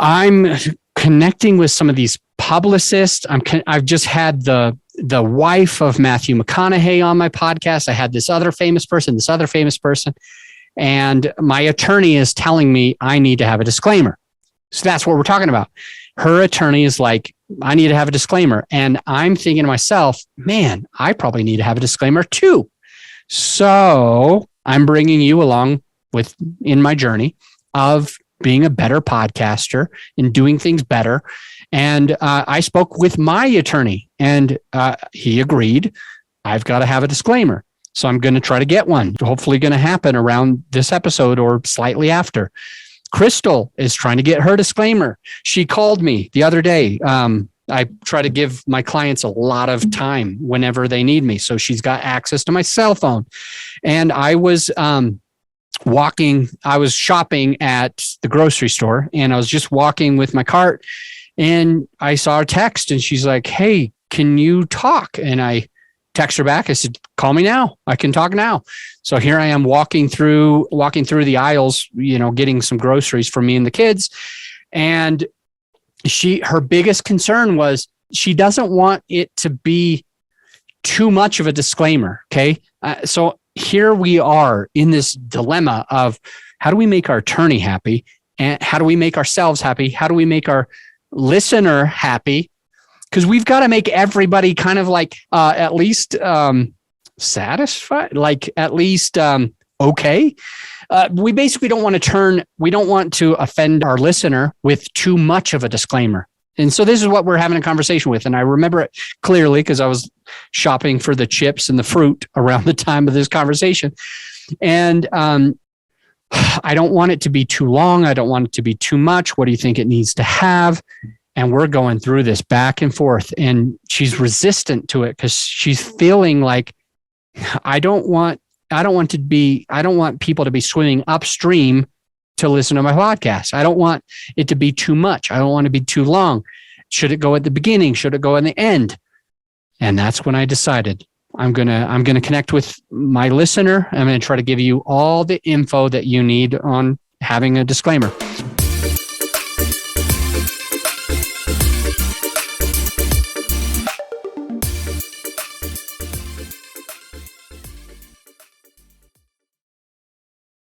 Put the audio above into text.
I'm connecting with some of these publicists. I've just had the wife of Matthew McConaughey on my podcast. I had this other famous person. And my attorney is telling me I need to have a disclaimer. So that's what we're talking about. Her attorney is like, I need to have a disclaimer. And I'm thinking to myself, man, I probably need to have a disclaimer too. So I'm bringing you along in my journey of being a better podcaster and doing things better. And I spoke with my attorney and he agreed I've got to have a disclaimer. So I'm going to try to get one, hopefully going to happen around this episode or slightly after. Crystal is trying to get her disclaimer. She called me the other day. I try to give my clients a lot of time whenever they need me. So she's got access to my cell phone. And I was shopping at the grocery store and I was just walking with my cart and I saw a text and she's like, hey, can you talk? And I text her back. I said, call me now. I can talk now. So here I am walking through the aisles, getting some groceries for me and the kids. And her biggest concern was she doesn't want it to be too much of a disclaimer. Okay. So here we are in this dilemma of how do we make our attorney happy? And how do we make ourselves happy? How do we make our listener happy? Because we've got to make everybody kind of like at least satisfied, like at least okay. We basically don't want to offend our listener with too much of a disclaimer. And so this is what we're having a conversation with. And I remember it clearly because I was shopping for the chips and the fruit around the time of this conversation. And I don't want it to be too long. I don't want it to be too much. What do you think it needs to have? And we're going through this back and forth. And she's resistant to it because she's feeling like, I don't want people to be swimming upstream to listen to my podcast. I don't want it to be too much. I don't want it to be too long. Should it go at the beginning? Should it go in the end? And that's when I decided I'm going to connect with my listener. I'm going to try to give you all the info that you need on having a disclaimer.